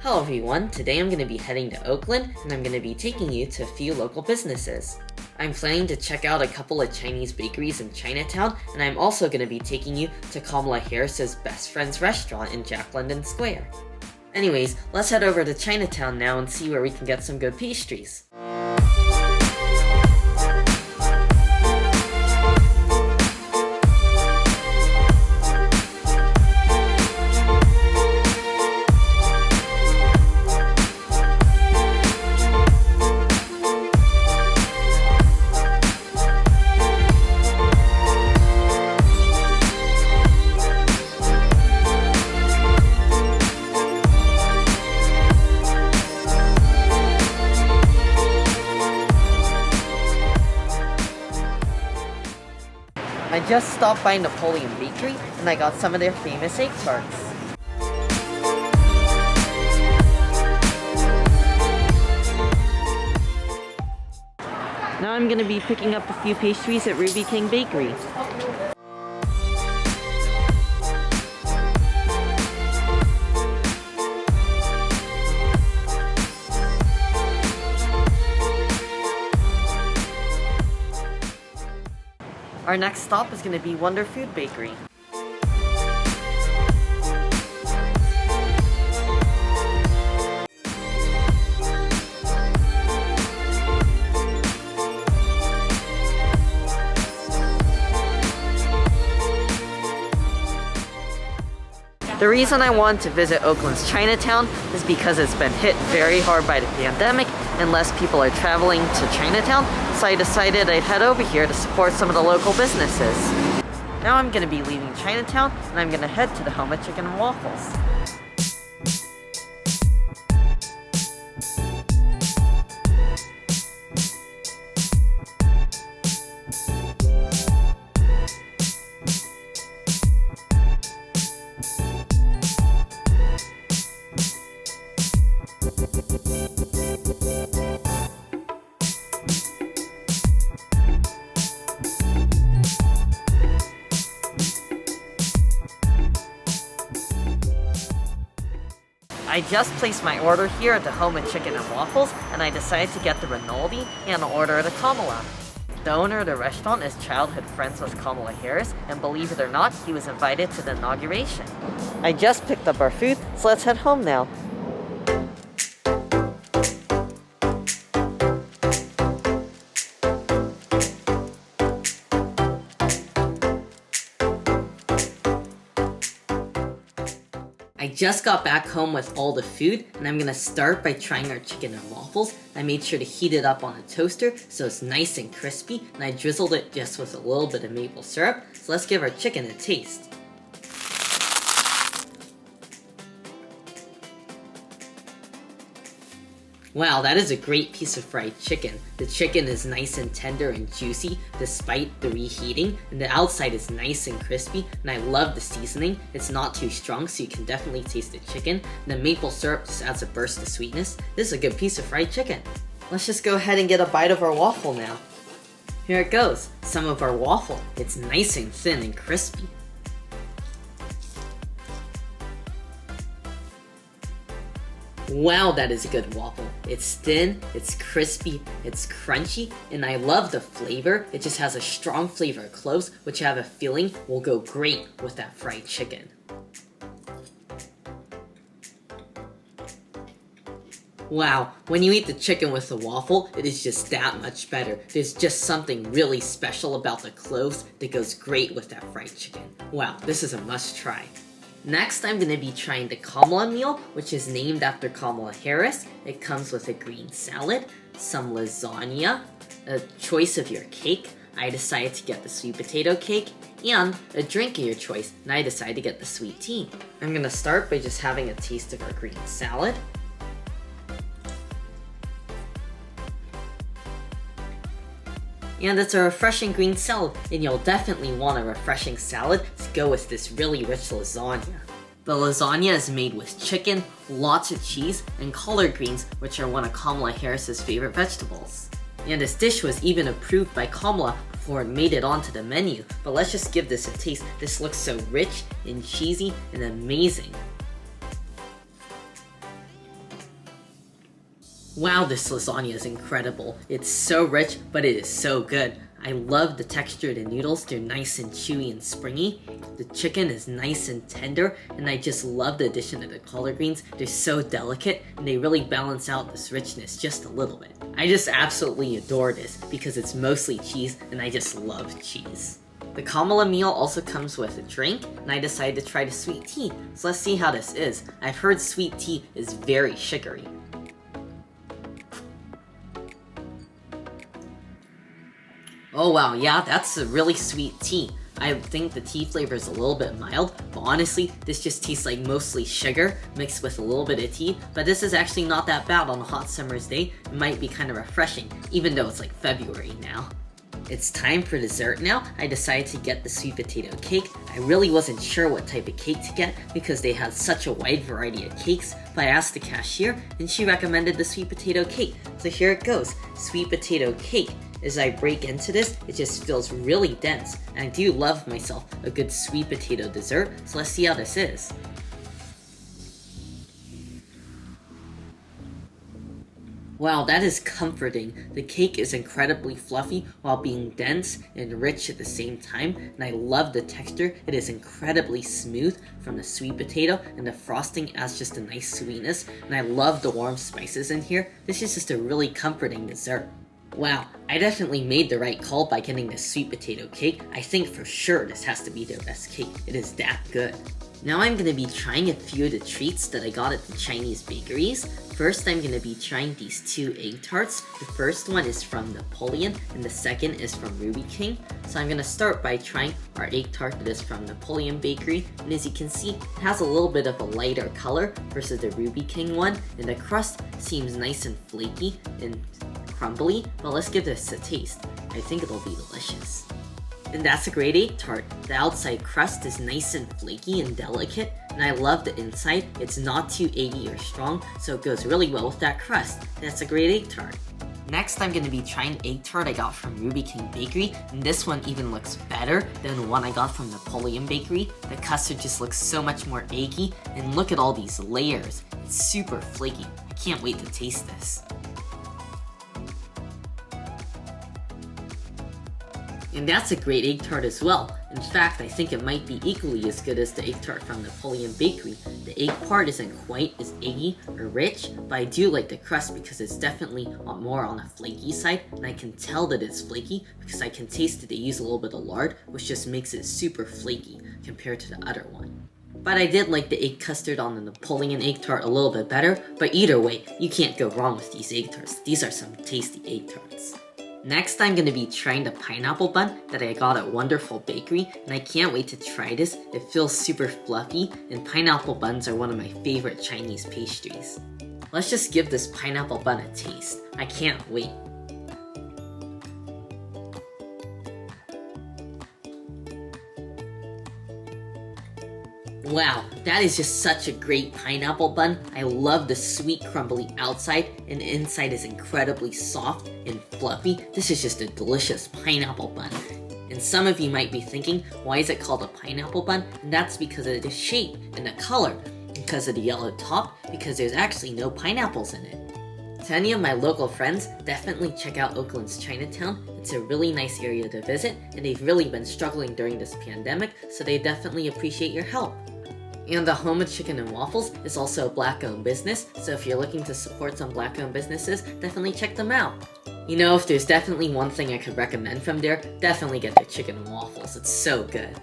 Hello everyone, today I'm going to be heading to Oakland and I'm going to be taking you to a few local businesses. I'm planning to check out a couple of Chinese bakeries in Chinatown, and I'm also going to be taking you to Kamala Harris's best friend's restaurant in Jack London Square. Anyways, let's head over to Chinatown now and see where we can get some good pastries. I just stopped by Napoleon Bakery and I got some of their famous egg tarts. Now I'm going to be picking up a few pastries at Ruby King Bakery. Our next stop is going to be Wonder Food Bakery. The reason I wanted to visit Oakland's Chinatown is because it's been hit very hard by the pandemic and less people are traveling to Chinatown, so I decided I'd head over here to support some of the local businesses. Now I'm going to be leaving Chinatown and I'm going to head to the home of Chicken and Waffles. I just placed my order here at the home of Chicken and Waffles, and I decided to get the Rinaldi and order the Kamala. The owner of the restaurant is childhood friends with Kamala Harris, and believe it or not, he was invited to the inauguration. I just picked up our food, so let's head home now. I just got back home with all the food, and I'm gonna start by trying our chicken and waffles. I made sure to heat it up on a toaster so it's nice and crispy, and I drizzled it just with a little bit of maple syrup. So let's give our chicken a taste. Wow, that is a great piece of fried chicken. The chicken is nice and tender and juicy despite the reheating, and the outside is nice and crispy, and I love the seasoning. It's not too strong, so you can definitely taste the chicken. And the maple syrup just adds a burst of sweetness. This is a good piece of fried chicken. Let's just go ahead and get a bite of our waffle now. Here it goes, some of our waffle. It's nice and thin and crispy. Wow, that is a good waffle. It's thin, it's crispy, it's crunchy, and I love the flavor. It just has a strong flavor of cloves, which I have a feeling will go great with that fried chicken. Wow, when you eat the chicken with the waffle, it is just that much better. There's just something really special about the cloves that goes great with that fried chicken. Wow, this is a must try. Next, I'm going to be trying the Kamala meal, which is named after Kamala Harris. It comes with a green salad, some lasagna, a choice of your cake. I decided to get the sweet potato cake, and a drink of your choice, and I decided to get the sweet tea. I'm going to start by just having a taste of our green salad. And it's a refreshing green salad, and you'll definitely want a refreshing salad to go with this really rich lasagna. The lasagna is made with chicken, lots of cheese, and collard greens, which are one of Kamala Harris's favorite vegetables. And this dish was even approved by Kamala before it made it onto the menu, but let's just give this a taste. This looks so rich and cheesy and amazing. Wow, this lasagna is incredible. It's so rich, but it is so good. I love the texture of the noodles. They're nice and chewy and springy. The chicken is nice and tender, and I just love the addition of the collard greens. They're so delicate, and they really balance out this richness just a little bit. I just absolutely adore this because it's mostly cheese, and I just love cheese. The Kamala meal also comes with a drink, and I decided to try the sweet tea. So let's see how this is. I've heard sweet tea is very sugary. Oh wow, yeah, that's a really sweet tea. I think the tea flavor is a little bit mild, but honestly, this just tastes like mostly sugar mixed with a little bit of tea. But this is actually not that bad on a hot summer's day. It might be kind of refreshing, even though it's like February now. It's time for dessert now. I decided to get the sweet potato cake. I really wasn't sure what type of cake to get because they had such a wide variety of cakes, but I asked the cashier and she recommended the sweet potato cake. So here it goes, sweet potato cake. As I break into this, it just feels really dense, and I do love myself a good sweet potato dessert, so let's see how this is. Wow, that is comforting. The cake is incredibly fluffy while being dense and rich at the same time, and I love the texture. It is incredibly smooth from the sweet potato, and the frosting adds just a nice sweetness, and I love the warm spices in here. This is just a really comforting dessert. Wow, I definitely made the right call by getting this sweet potato cake. I think for sure this has to be their best cake. It is that good. Now I'm going to be trying a few of the treats that I got at the Chinese bakeries. First, I'm going to be trying these two egg tarts. The first one is from Napoleon, and the second is from Ruby King. So I'm going to start by trying our egg tart that is from Napoleon Bakery. And as you can see, it has a little bit of a lighter color versus the Ruby King one. And the crust seems nice and flaky and crumbly, but let's give this a taste. I think it'll be delicious. And that's a great egg tart. The outside crust is nice and flaky and delicate, and I love the inside. It's not too eggy or strong, so it goes really well with that crust. That's a great egg tart. Next, I'm going to be trying the egg tart I got from Ruby King Bakery, and this one even looks better than the one I got from Napoleon Bakery. The custard just looks so much more eggy, and look at all these layers. It's super flaky. I can't wait to taste this. And that's a great egg tart as well. In fact, I think it might be equally as good as the egg tart from Napoleon Bakery. The egg part isn't quite as eggy or rich, but I do like the crust because it's definitely more on the flaky side, and I can tell that it's flaky because I can taste that they use a little bit of lard, which just makes it super flaky compared to the other one. But I did like the egg custard on the Napoleon egg tart a little bit better, but either way, you can't go wrong with these egg tarts. These are some tasty egg tarts. Next, I'm going to be trying the pineapple bun that I got at Wonderful Bakery, and I can't wait to try this. It feels super fluffy, and pineapple buns are one of my favorite Chinese pastries. Let's just give this pineapple bun a taste. I can't wait. Wow, that is just such a great pineapple bun. I love the sweet crumbly outside, and the inside is incredibly soft and fluffy. This is just a delicious pineapple bun. And some of you might be thinking, why is it called a pineapple bun? And that's because of the shape and the color. Because of the yellow top, because there's actually no pineapples in it. To any of my local friends, definitely check out Oakland's Chinatown. It's a really nice area to visit, and they've really been struggling during this pandemic, so they definitely appreciate your help. And the Home of Chicken and Waffles is also a black-owned business, so if you're looking to support some black-owned businesses, definitely check them out. You know, if there's definitely one thing I could recommend from there, definitely get their chicken and waffles. It's so good.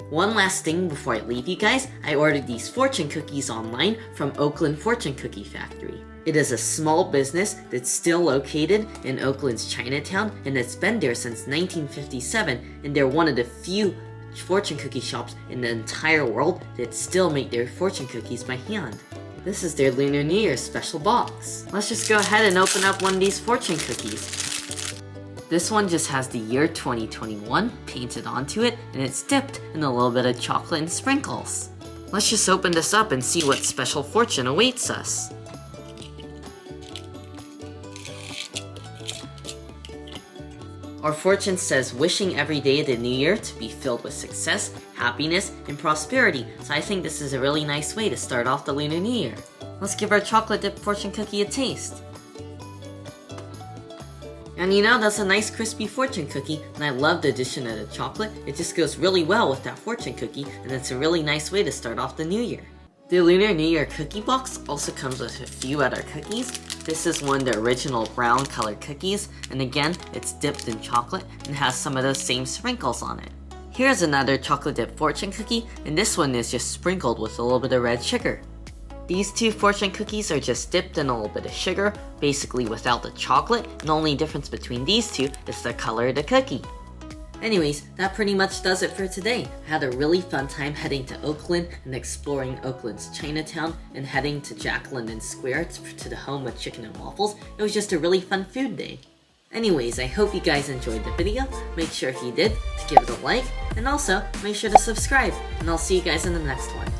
One last thing before I leave you guys, I ordered these fortune cookies online from Oakland Fortune Cookie Factory. It is a small business that's still located in Oakland's Chinatown, and it's been there since 1957, and they're one of the few fortune cookie shops in the entire world that still make their fortune cookies by hand. This is their Lunar New Year special box. Let's just go ahead and open up one of these fortune cookies. This one just has the year 2021 painted onto it, and it's dipped in a little bit of chocolate and sprinkles. Let's just open this up and see what special fortune awaits us. Our fortune says, wishing every day of the new year to be filled with success, happiness, and prosperity. So I think this is a really nice way to start off the Lunar New Year. Let's give our chocolate dipped fortune cookie a taste. And you know, that's a nice crispy fortune cookie, and I love the addition of the chocolate. It just goes really well with that fortune cookie, and it's a really nice way to start off the new year. The Lunar New Year cookie box also comes with a few other cookies. This is one of the original brown colored cookies, and again, it's dipped in chocolate and has some of those same sprinkles on it. Here's another chocolate dipped fortune cookie, and this one is just sprinkled with a little bit of red sugar. These two fortune cookies are just dipped in a little bit of sugar, basically without the chocolate, and the only difference between these two is the color of the cookie. Anyways, that pretty much does it for today. I had a really fun time heading to Oakland and exploring Oakland's Chinatown and heading to Jack London Square to the home of Chicken and Waffles. It was just a really fun food day. Anyways, I hope you guys enjoyed the video. Make sure if you did to give it a like, and also make sure to subscribe, and I'll see you guys in the next one.